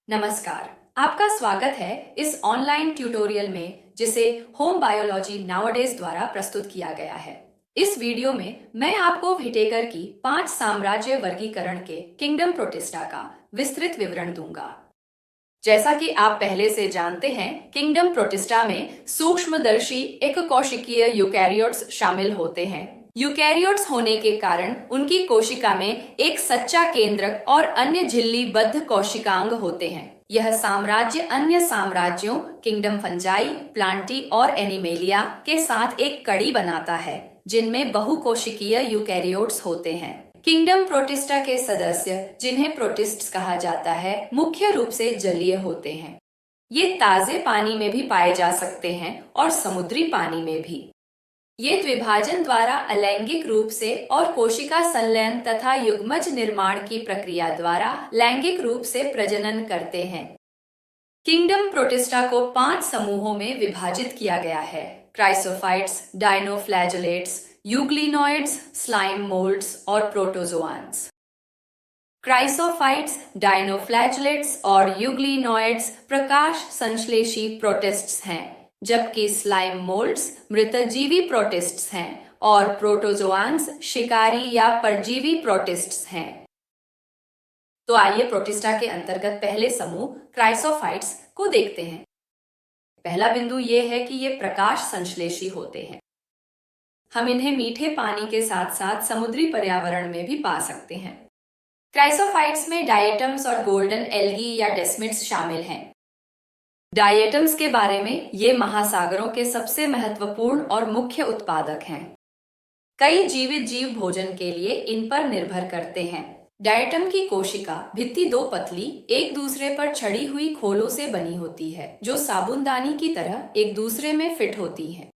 नमस्कार, आपका स्वागत है इस ऑनलाइन ट्यूटोरियल में जिसे होम बायोलॉजी नाउअडेज द्वारा प्रस्तुत किया गया है। इस वीडियो में मैं आपको व्हिटेकर की 5 साम्राज्य वर्गीकरण के किंगडम प्रोटिस्टा का विस्तृत विवरण दूंगा। जैसा कि आप पहले से जानते हैं, किंगडम प्रोटिस्टा में सूक्ष्मदर्शी एक कोशिकीय यूकैरियोट्स शामिल होते हैं। यूकैरियोट्स होने के कारण उनकी कोशिका में एक सच्चा केंद्रक और अन्य झिल्लीबद्ध कोशिकांग होते हैं। यह साम्राज्य अन्य साम्राज्यों किंगडम फंजाई, प्लांटी और एनिमेलिया के साथ एक कड़ी बनाता है, जिनमें बहुकोशिकीय यूकैरियोट्स होते हैं। किंगडम प्रोटिस्टा के सदस्य, जिन्हें प्रोटिस्ट्स कहा जाता है, मुख्य रूप से जलीय होते हैं। ये ताजे पानी में भी पाए जा सकते हैं और समुद्री पानी में भी। ये द्विभाजन द्वारा अलैंगिक रूप से और कोशिका संलयन तथा युग्मज निर्माण की प्रक्रिया द्वारा लैंगिक रूप से प्रजनन करते हैं। किंगडम प्रोटिस्टा को 5 समूहों में विभाजित किया गया है: क्राइसोफाइट्स, डायनोफ्लैजेलेट्स, यूग्लिनॉइड्स, स्लाइम मोल्ड्स और प्रोटोजोआन्स। क्राइसोफाइट्स, डायनोफ्लैजेलेट्स और यूग्लिनॉइड्स प्रकाश संश्लेषी प्रोटिस्ट्स हैं, जबकि स्लाइम मोल्ड्स मृतजीवी प्रोटिस्ट्स हैं और प्रोटोजोआन्स शिकारी या परजीवी प्रोटिस्ट्स हैं। तो आइए प्रोटिस्टा के अंतर्गत पहले समूह क्राइसोफाइट्स को देखते हैं। पहला बिंदु ये है कि ये प्रकाश संश्लेषी होते हैं। हम इन्हें मीठे पानी के साथ साथ समुद्री पर्यावरण में भी पा सकते हैं। क्राइसोफाइट्स में डायटम्स और गोल्डन एल्गी या डेस्मिड्स शामिल हैं। डायटम्स के बारे में ये महासागरों के सबसे महत्वपूर्ण और मुख्य उत्पादक हैं। कई जीवित जीव भोजन के लिए इन पर निर्भर करते हैं। डायटम की कोशिका भित्ति 2 पतली, एक दूसरे पर छड़ी हुई खोलों से बनी होती है, जो साबुनदानी की तरह एक दूसरे में फिट होती हैं।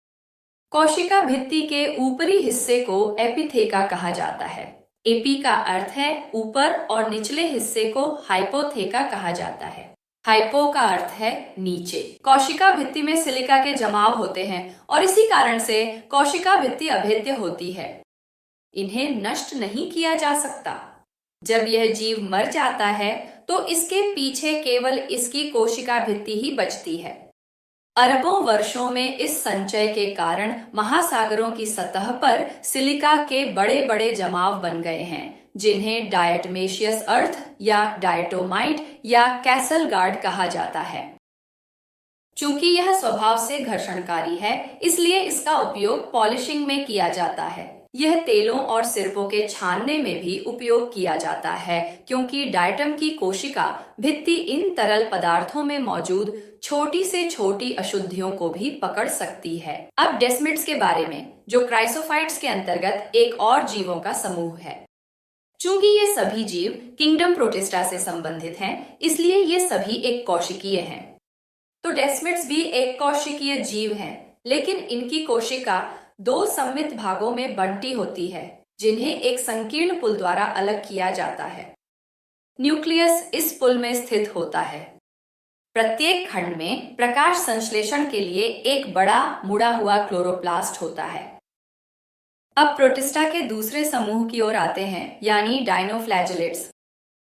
कोशिका भित्ति के ऊपरी हिस्से को एपिथेका कहा जाता है। एपी का अर्थ है ऊपर और निचले हिस्से को हाइपोथेका कहा जाता है। हाइपो का अर्थ है नीचे। कोशिका भित्ति में सिलिका के जमाव होते हैं और इसी कारण से कोशिका भित्ति अभेद्य होती है। इन्हें नष्ट नहीं किया जा सकता। जब यह जीव मर जाता है तो इसके पीछे केवल इसकी कोशिका भित्ति ही बचती है। अरबों वर्षों में इस संचय के कारण महासागरों की सतह पर सिलिका के बड़े बड़े जमाव बन गए हैं, जिन्हें डायटमेशियस अर्थ या डायटोमाइट या कैसल गार्ड कहा जाता है। चूंकि यह स्वभाव से घर्षणकारी है, इसलिए इसका उपयोग पॉलिशिंग में किया जाता है। यह तेलों और सिरपों के छानने में भी उपयोग किया जाता है, क्योंकि डायटम की कोशिका भित्ति इन तरल पदार्थों में मौजूद छोटी से छोटी अशुद्धियों को भी पकड़ सकती है। अब डेस्मिड्स के बारे में, जो क्राइसोफाइट्स के अंतर्गत एक और जीवों का समूह है। चूंकि ये सभी जीव किंगडम प्रोटिस्टा से संबंधित हैं, इसलिए ये सभी एक कोशिकीय हैं। तो डेस्मिड्स भी एक कोशिकीय जीव हैं, लेकिन इनकी कोशिका 2 सममित भागों में बंटी होती है, जिन्हें एक संकीर्ण पुल द्वारा अलग किया जाता है। न्यूक्लियस इस पुल में स्थित होता है। प्रत्येक खंड में प्रकाश संश्लेषण के लिए एक बड़ा मुड़ा हुआ क्लोरोप्लास्ट होता है। अब प्रोटिस्टा के दूसरे समूह की ओर आते हैं, यानी डायनोफ्लैजेलेट्स।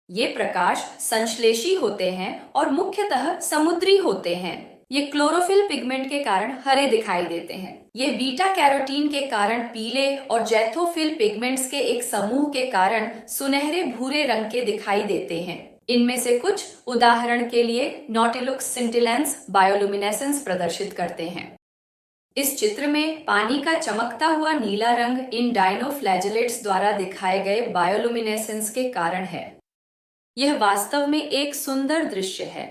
ये प्रकाश संश्लेषी होते हैं और मुख्यतः समुद्री होते हैं। ये क्लोरोफिल पिगमेंट के कारण हरे दिखाई देते हैं। ये बीटा कैरोटीन के कारण पीले और जैथोफिल पिगमेंट्स के एक समूह के कारण सुनहरे भूरे रंग के दिखाई देते हैं। इनमें से कुछ उदाहरण के लिए नॉटिलुक्स सिंटिलेंस बायोलुमिनेसेंस प्रदर्शित करते हैं। इस चित्र में पानी का चमकता हुआ नीला रंग इन डायनोफ्लैजेलेट्स द्वारा दिखाए गए बायोलुमिनेसेंस के कारण है। यह वास्तव में एक सुंदर दृश्य है।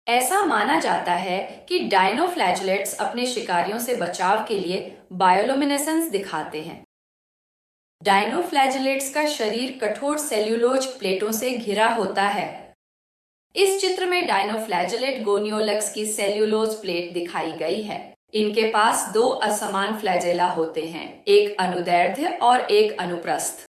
ऐसा माना जाता है कि डायनोफ्लैजेलेट्स अपने शिकारियों से बचाव के लिए बायोलुमिनेसेंस दिखाते हैं। डायनोफ्लैजेलेट्स का शरीर कठोर सेल्यूलोज प्लेटों से घिरा होता है। इस चित्र में डायनोफ्लैजेलेट गोनियोलक्स की सेल्यूलोज प्लेट दिखाई गई है। इनके पास 2 असमान फ्लैजेला होते हैं, एक अनुदैर्ध्य और एक अनुप्रस्थ।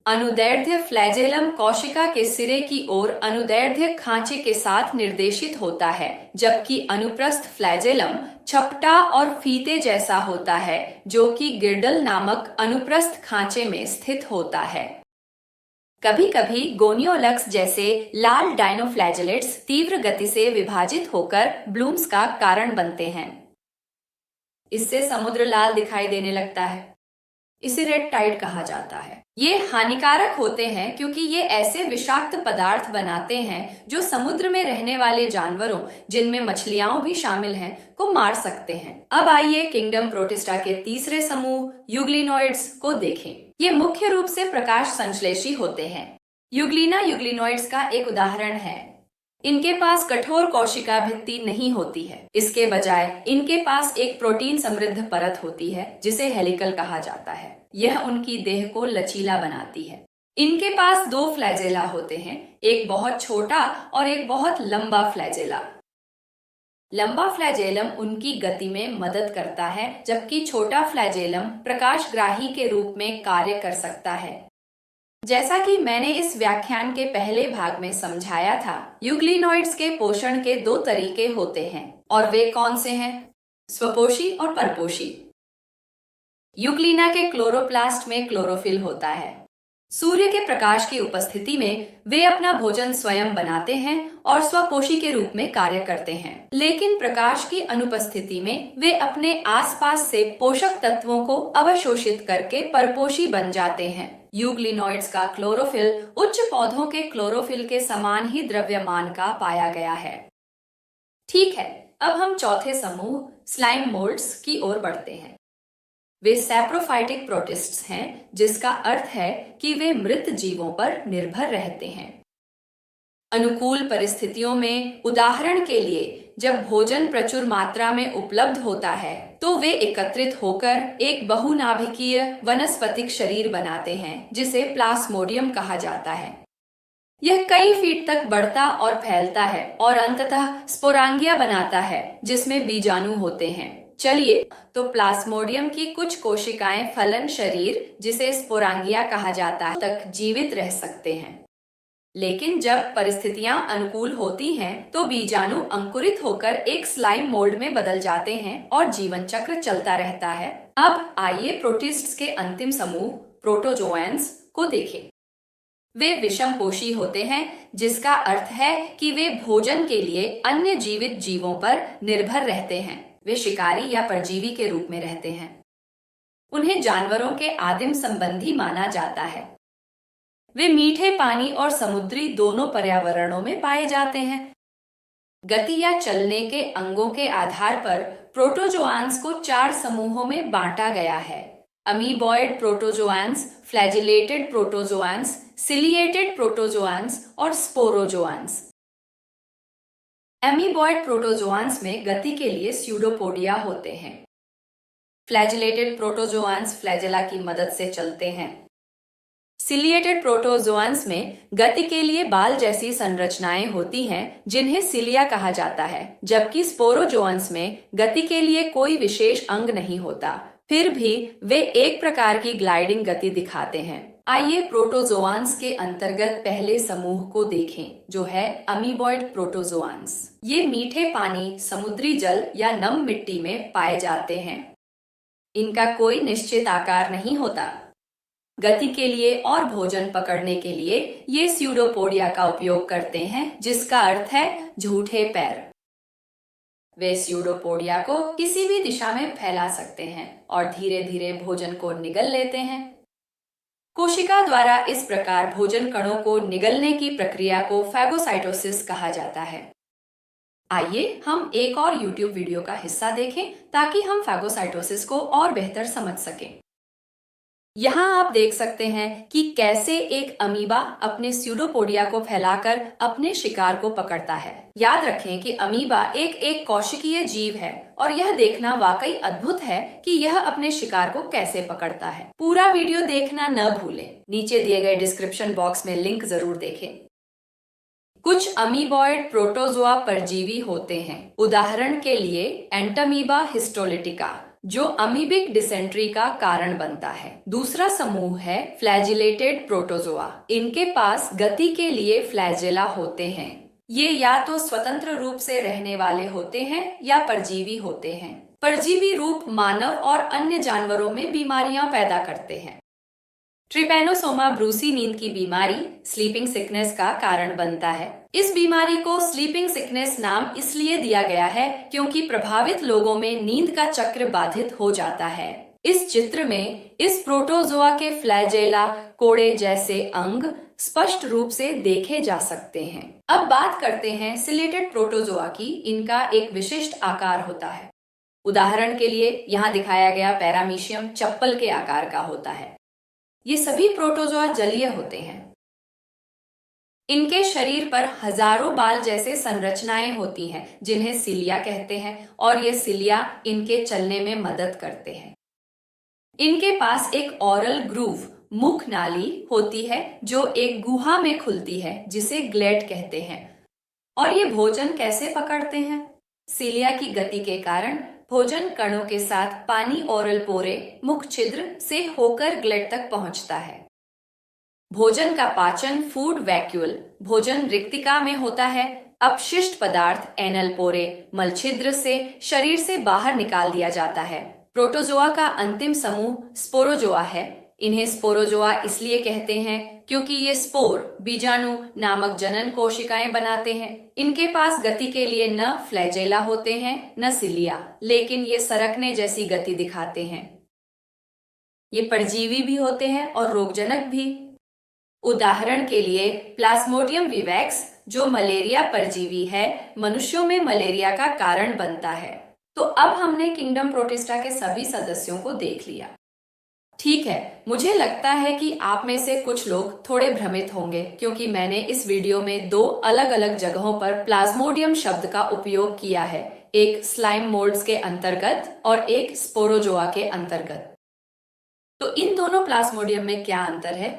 अनुदैर्ध्य फ्लैजेलम कोशिका के सिरे की ओर अनुदैर्ध्य खांचे के साथ निर्देशित होता है, जबकि अनुप्रस्थ फ्लैजेलम छपटा और फीते जैसा होता है, जो कि गिर्डल नामक अनुप्रस्थ खांचे में स्थित होता है। कभी कभी गोनियोलक्स जैसे लाल डायनोफ्लैजेलेट्स तीव्र गति से विभाजित होकर ब्लूम्स का कारण बनते हैं। इससे समुद्र लाल दिखाई देने लगता है। इसे रेड टाइड कहा जाता है। ये हानिकारक होते हैं क्योंकि ये ऐसे विषाक्त पदार्थ बनाते हैं जो समुद्र में रहने वाले जानवरों, जिनमें मछलियां भी शामिल हैं, को मार सकते हैं। अब आइए किंगडम प्रोटिस्टा के तीसरे समूह यूग्लिनोइड्स को देखें। ये मुख्य रूप से प्रकाश संश्लेषी होते हैं। यूग्लिना यूग्लिनोइड्स का एक उदाहरण है। इनके पास कठोर कोशिका भित्ति नहीं होती है। इसके बजाय इनके पास एक प्रोटीन समृद्ध परत होती है जिसे हेलिकल कहा जाता है। यह उनकी देह को लचीला बनाती है। इनके पास दो फ्लैजेला होते हैं, एक बहुत छोटा और एक बहुत लंबा फ्लैजेला। लंबा फ्लैजेलम उनकी गति में मदद करता है, जबकि छोटा फ्लैजेलम प्रकाशग्राही के रूप में कार्य कर सकता है। जैसा कि मैंने इस व्याख्यान के पहले भाग में समझाया था, यूग्लिनोइड्स के पोषण के दो तरीके होते हैं, और वे कौन से हैं? स्वपोषी और परपोषी। यूग्लिना के क्लोरोप्लास्ट में क्लोरोफिल होता है। सूर्य के प्रकाश की उपस्थिति में वे अपना भोजन स्वयं बनाते हैं और स्वपोषी के रूप में कार्य करते हैं। लेकिन प्रकाश की अनुपस्थिति में वे अपने आसपास से पोषक तत्वों को अवशोषित करके परपोषी बन जाते हैं। यूग्लिनोइड्स का क्लोरोफिल उच्च पौधों के क्लोरोफिल के समान ही द्रव्यमान का पाया गया है। ठीक है, अब हम चौथे समूह स्लाइम मोल्ड्स की ओर बढ़ते हैं। वे सैप्रोफाइटिक प्रोटिस्ट्स हैं, जिसका अर्थ है कि वे मृत जीवों पर निर्भर रहते हैं। अनुकूल परिस्थितियों में, उदाहरण के लिए जब भोजन प्रचुर मात्रा में उपलब्ध होता है, तो वे एकत्रित होकर एक बहुनाभिकीय वनस्पतिक शरीर बनाते हैं जिसे प्लास्मोडियम कहा जाता है। यह कई फीट तक बढ़ता और फैलता है और अंततः स्पोरांगिया बनाता है जिसमें बीजाणु होते हैं। चलिए, तो प्लास्मोडियम की कुछ कोशिकाएं फलन शरीर, जिसे स्पोरांगिया कहा जाता है, तक जीवित रह सकते हैं। लेकिन जब परिस्थितियां अनुकूल होती हैं, तो बीजाणु अंकुरित होकर एक स्लाइम मोल्ड में बदल जाते हैं और जीवन चक्र चलता रहता है। अब आइए प्रोटिस्ट्स के अंतिम समूह प्रोटोजोआन्स को देखें। वे विषमपोषी होते हैं, जिसका अर्थ है कि वे भोजन के लिए अन्य जीवित जीवों पर निर्भर रहते हैं। वे शिकारी या परजीवी के रूप में रहते हैं। उन्हें जानवरों के आदिम संबंधी माना जाता है। वे मीठे पानी और समुद्री दोनों पर्यावरणों में पाए जाते हैं। गति या चलने के अंगों के आधार पर प्रोटोजोआन्स को 4 समूहों में बांटा गया है: अमीबॉइड प्रोटोजोआन्स, फ्लैजिलेटेड प्रोटोजोआन्स, सिलिएटेड प्रोटोजोआन्स और स्पोरोजोआन्स। एमीबॉइड प्रोटोजोआन्स में गति के लिए स्यूडोपोडिया होते हैं। फ्लैजिलेटेड प्रोटोजोआन्स फ्लैजेला की मदद से चलते हैं। सिलिएटेड प्रोटोजोआन्स में गति के लिए बाल जैसी संरचनाएं होती हैं, जिन्हें सिलिया कहा जाता है, जबकि स्पोरोजोआन्स में गति के लिए कोई विशेष अंग नहीं होता, फिर भी वे एक प्रकार की ग्लाइडिंग गति दिखाते हैं। आइए प्रोटोजोआन्स के अंतर्गत पहले समूह को देखें, जो है अमीबॉइड प्रोटोजोआन्स। ये मीठे पानी, समुद्री जल या नम मिट्टी में पाए जाते हैं। इनका कोई निश्चित आकार नहीं होता। गति के लिए और भोजन पकड़ने के लिए ये स्यूडोपोडिया का उपयोग करते हैं, जिसका अर्थ है झूठे पैर। वे स्यूडोपोडिया को किसी भी दिशा में फैला सकते हैं और धीरे धीरे भोजन को निगल लेते हैं। कोशिका द्वारा इस प्रकार भोजन कणों को निगलने की प्रक्रिया को फैगोसाइटोसिस कहा जाता है। आइए हम एक और YouTube वीडियो का हिस्सा देखें ताकि हम फैगोसाइटोसिस को और बेहतर समझ सकें। यहाँ आप देख सकते हैं कि कैसे एक अमीबा अपने स्यूडोपोडिया को फैलाकर अपने शिकार को पकड़ता है। याद रखें कि अमीबा एक कोशिकीय जीव है और यह देखना वाकई अद्भुत है कि यह अपने शिकार को कैसे पकड़ता है। पूरा वीडियो देखना न भूलें। नीचे दिए गए डिस्क्रिप्शन बॉक्स में लिंक जरूर देखें। कुछ अमीबॉइड प्रोटोजोआ परजीवी होते हैं। उदाहरण के लिए एंटामीबा हिस्टोलिटिका, जो अमीबिक डिसेंट्री का कारण बनता है। दूसरा समूह है फ्लैजिलेटेड प्रोटोजोआ। इनके पास गति के लिए फ्लैजेला होते हैं। ये या तो स्वतंत्र रूप से रहने वाले होते हैं या परजीवी होते हैं। परजीवी रूप मानव और अन्य जानवरों में बीमारियां पैदा करते हैं। ट्रिपैनोसोमा ब्रूसी नींद की बीमारी स्लीपिंग सिकनेस का कारण बनता है। इस बीमारी को स्लीपिंग सिकनेस नाम इसलिए दिया गया है क्योंकि प्रभावित लोगों में नींद का चक्र बाधित हो जाता है। इस चित्र में इस प्रोटोजोआ के फ्लैजेला कोड़े जैसे अंग स्पष्ट रूप से देखे जा सकते हैं। अब बात करते हैं सिलेटेड प्रोटोजोआ की। इनका एक विशिष्ट आकार होता है। उदाहरण के लिए यहाँ दिखाया गया पैरामीशियम चप्पल के आकार का होता है। ये सभी प्रोटोजोआ जलीय होते हैं। इनके शरीर पर हजारों बाल जैसे संरचनाएं होती हैं जिन्हें सिलिया कहते हैं और ये सिलिया इनके चलने में मदद करते हैं। इनके पास एक ऑरल ग्रूव मुख नाली होती है जो एक गुहा में खुलती है जिसे ग्लैड कहते हैं। और ये भोजन कैसे पकड़ते हैं? सिलिया की गति के कारण भोजन कणों के साथ पानी ओरल पोरे मुख छिद्र से होकर ग्लैड तक पहुंचता है। भोजन का पाचन फूड वैक्यूल भोजन रिक्तिका में होता है। अपशिष्ट पदार्थ एनल पोरे मल छिद्र से शरीर से बाहर निकाल दिया जाता है। प्रोटोजोआ का अंतिम समूह स्पोरोजोआ है। इन्हें स्पोरोजोआ इसलिए कहते हैं क्योंकि ये स्पोर बीजाणु नामक जनन कोशिकाएं बनाते हैं। इनके पास गति के लिए न फ्लैजेला होते हैं न सिलिया, लेकिन ये सरकने जैसी गति दिखाते हैं। ये परजीवी भी होते हैं और रोगजनक भी। उदाहरण के लिए प्लाज्मोडियम विवैक्स जो मलेरिया परजीवी है, मनुष्यों में मलेरिया का कारण बनता है। तो अब हमने किंगडम प्रोटिस्टा के सभी सदस्यों को देख लिया। ठीक है, मुझे लगता है कि आप में से कुछ लोग थोड़े भ्रमित होंगे क्योंकि मैंने इस वीडियो में दो अलग अलग जगहों पर प्लाज्मोडियम शब्द का उपयोग किया है, एक स्लाइम मोल्ड्स के अंतर्गत और एक स्पोरोजोआ के अंतर्गत। तो इन दोनों प्लाज्मोडियम में क्या अंतर है?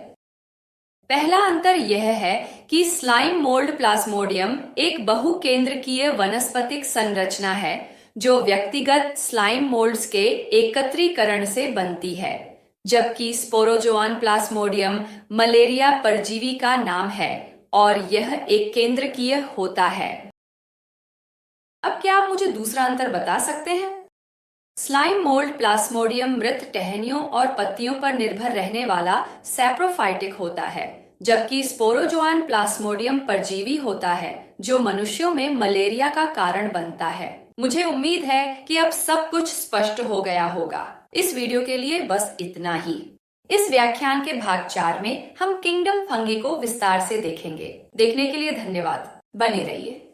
पहला अंतर यह है कि स्लाइम मोल्ड प्लाज्मोडियम एक बहुकेंद्रकीय वनस्पतिक संरचना है जो व्यक्तिगत स्लाइम मोल्ड्स के एकत्रीकरण से बनती है, जबकि स्पोरोजोआन प्लाज्मोडियम मलेरिया परजीवी का नाम है और यह एक केंद्रकीय होता है। अब क्या आप मुझे दूसरा अंतर बता सकते हैं? स्लाइम मोल्ड प्लाज्मोडियम मृत टहनियों और पत्तियों पर निर्भर रहने वाला सैप्रोफाइटिक होता है, जबकि स्पोरोजोआन प्लाज्मोडियम परजीवी होता है जो मनुष्यों में मलेरिया का कारण बनता है। मुझे उम्मीद है कि अब सब कुछ स्पष्ट हो गया होगा। इस वीडियो के लिए बस इतना ही। इस व्याख्यान के भाग 4 में हम किंगडम फंगी को विस्तार से देखेंगे। देखने के लिए धन्यवाद। बने रहिए।